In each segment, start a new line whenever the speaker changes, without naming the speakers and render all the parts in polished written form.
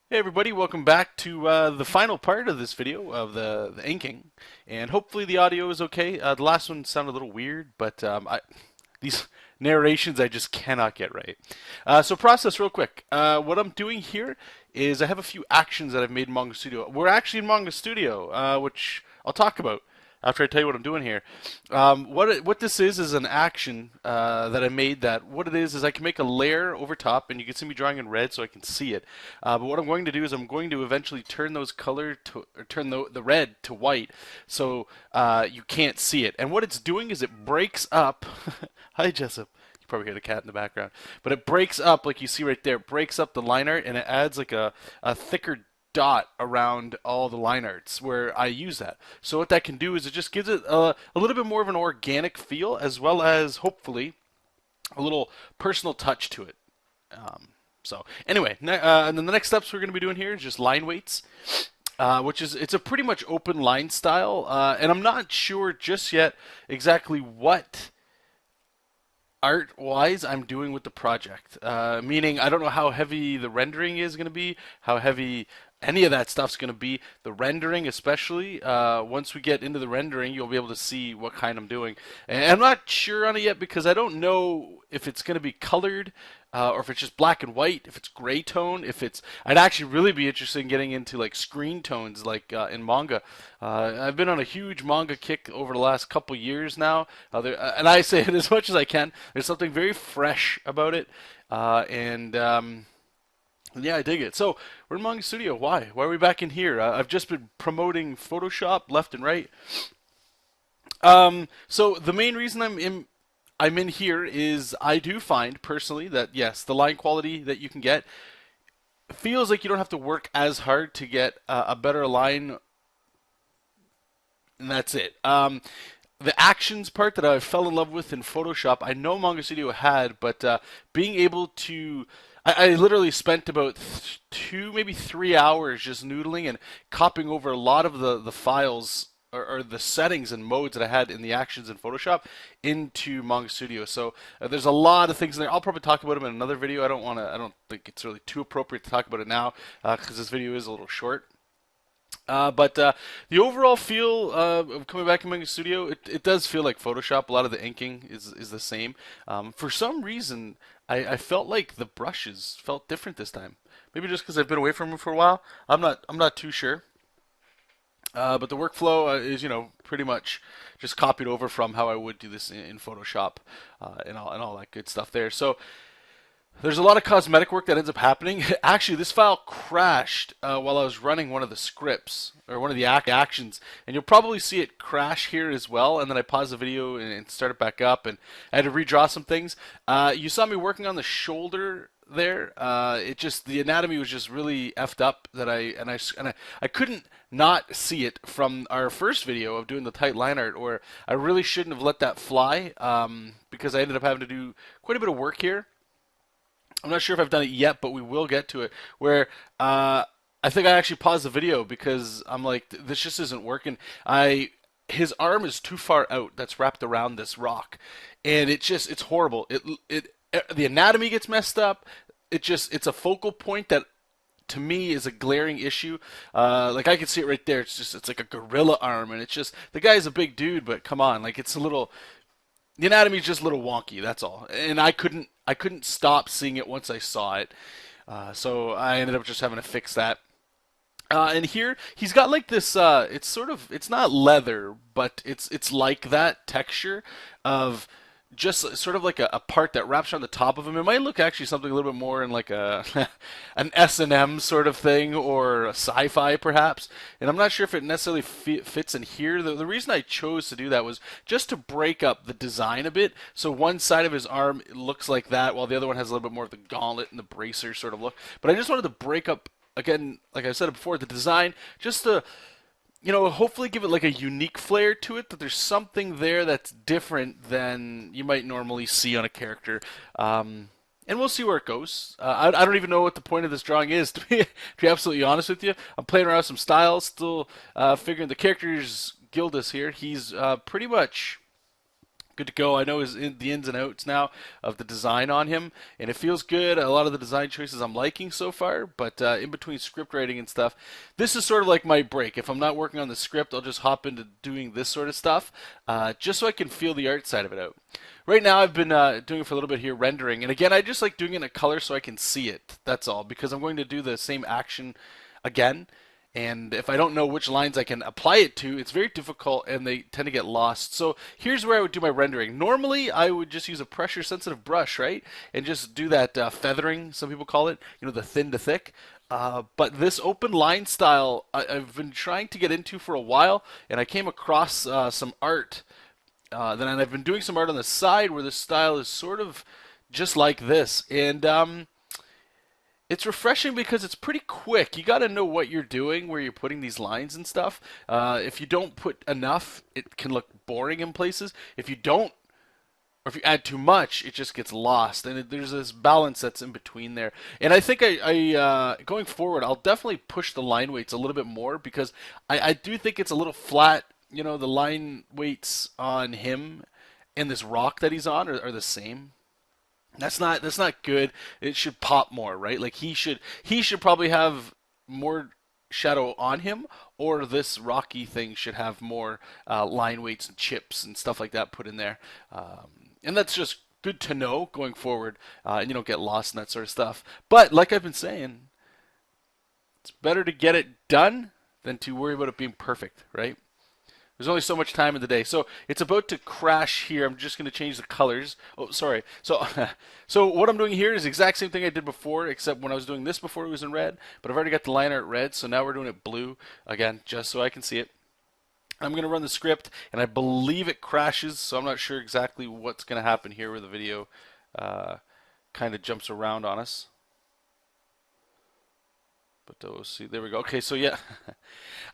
Hey everybody, welcome back to the final part of this video of the inking, and hopefully the audio is okay. The last one sounded a little weird, but these narrations I just cannot get right. So process real quick. What I'm doing here is I have a few actions that I've made in Manga Studio. We're actually in Manga Studio, which I'll talk about after I tell you what I'm doing here. What this is an action that I made. That what it is I can make a layer over top, and you can see me drawing in red so I can see it. But what I'm going to do is I'm going to eventually turn those color to or turn the red to white, so you can't see it. And what it's doing is it breaks up. Hi, Jessup. You probably hear the cat in the background, but it breaks up like you see right there. It breaks up the line art and it adds like a thicker dot around all the line arts where I use that. So what that can do is it just gives it a little bit more of an organic feel, as well as hopefully a little personal touch to it. So anyway, and then the next steps we're going to be doing here is just line weights. Which is it's a pretty much open line style, and I'm not sure just yet exactly what art wise I'm doing with the project. Meaning I don't know how heavy the rendering is going to be, how heavy any of that stuff's going to be. The rendering, especially, once we get into the rendering, you'll be able to see what kind I'm doing. And I'm not sure on it yet because I don't know if it's going to be colored. Or if it's just black and white, if it's gray tone, if it's, I'd actually really be interested in getting into like screen tones, like in manga. I've been on a huge manga kick over the last couple years now, and I say it as much as I can. There's something very fresh about it, and yeah, I dig it. So we're in Manga Studio. Why? Why are we back in here? I've just been promoting Photoshop left and right. So the main reason I'm in here is I do find personally that yes, the line quality that you can get feels like you don't have to work as hard to get a better line, and that's it. The actions part that I fell in love with in Photoshop, I know Manga Studio had, but being able to, I literally spent about 2, maybe 3 hours just noodling and copying over a lot of the files or the settings and modes that I had in the actions in Photoshop into Manga Studio. So there's a lot of things in there. I'll probably talk about them in another video. I don't want to. I don't think it's really too appropriate to talk about it now because this video is a little short. But the overall feel of coming back in Manga Studio, it does feel like Photoshop. A lot of the inking is the same. For some reason, I felt like the brushes felt different this time. Maybe just because I've been away from them for a while. I'm not too sure. But the workflow is, pretty much just copied over from how I would do this in Photoshop and all that good stuff there. So there's a lot of cosmetic work that ends up happening. Actually, this file crashed while I was running one of the scripts or one of the actions, and you'll probably see it crash here as well. And then I paused the video and start it back up, and I had to redraw some things. You saw me working on the shoulder there. It just the anatomy was just really effed up that I couldn't not see it from our first video of doing the tight line art, or I really shouldn't have let that fly because I ended up having to do quite a bit of work here. I'm not sure if I've done it yet, but we will get to it. Where I think I actually paused the video because I'm like, this just isn't working. His arm is too far out. That's wrapped around this rock, and it's horrible. The anatomy gets messed up. It's a focal point that to me is a glaring issue. Like I can see it right there. It's like a gorilla arm, and it's just the guy's a big dude, but come on, like it's a little the anatomy's just a little wonky. That's all, and I couldn't stop seeing it once I saw it. So I ended up just having to fix that. And here he's got like this. It's not leather, but it's like that texture of just sort of like a part that wraps around the top of him. It might look actually something a little bit more in like a an S&M sort of thing or a sci-fi perhaps. And I'm not sure if it necessarily fits in here. The reason I chose to do that was just to break up the design a bit. So one side of his arm looks like that, while the other one has a little bit more of the gauntlet and the bracer sort of look. But I just wanted to break up again, like I said before, the design just to hopefully give it like a unique flair to it, that there's something there that's different than you might normally see on a character. And we'll see where it goes. I don't even know what the point of this drawing is, to be absolutely honest with you. I'm playing around with some styles, still figuring the character's Gildas here. He's pretty much good to go. I know the ins and outs now of the design on him, and it feels good. A lot of the design choices I'm liking so far, but in between script writing and stuff, this is sort of like my break. If I'm not working on the script, I'll just hop into doing this sort of stuff, just so I can feel the art side of it out. Right now, I've been doing it for a little bit here, rendering, and again, I just like doing it in a color so I can see it. That's all, because I'm going to do the same action again. And if I don't know which lines I can apply it to, it's very difficult and they tend to get lost. So here's where I would do my rendering. Normally, I would just use a pressure sensitive brush, right? And just do that feathering, some people call it, the thin to thick. But this open line style, I've been trying to get into for a while, and I came across some art. Then I've been doing some art on the side where this style is sort of just like this. And it's refreshing because it's pretty quick. You got to know what you're doing, where you're putting these lines and stuff. If you don't put enough, it can look boring in places. If you don't, or if you add too much, it just gets lost. And there's this balance that's in between there. And I think I going forward, I'll definitely push the line weights a little bit more because I do think it's a little flat. The line weights on him and this rock that he's on are the same. That's not good. It should pop more, right? Like he should probably have more shadow on him, or this rocky thing should have more line weights and chips and stuff like that put in there. And that's just good to know going forward, and you don't get lost in that sort of stuff. But like I've been saying, it's better to get it done than to worry about it being perfect, right? There's only so much time in the day. So it's about to crash here. I'm just going to change the colors. Oh, sorry. So so what I'm doing here is the exact same thing I did before, except when I was doing this before it was in red. But I've already got the line art red, so now we're doing it blue, again, just so I can see it. I'm going to run the script, and I believe it crashes, so I'm not sure exactly what's going to happen here where the video kind of jumps around on us. But see, there we go. Okay, so yeah,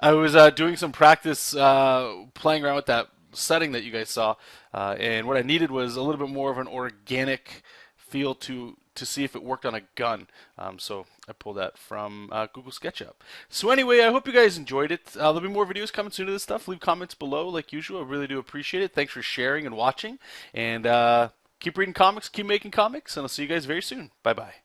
I was doing some practice playing around with that setting that you guys saw, and what I needed was a little bit more of an organic feel to see if it worked on a gun. So I pulled that from Google SketchUp. So anyway, I hope you guys enjoyed it. There'll be more videos coming soon to this stuff. Leave comments below like usual. I really do appreciate it. Thanks for sharing and watching, and keep reading comics, keep making comics, and I'll see you guys very soon. Bye-bye.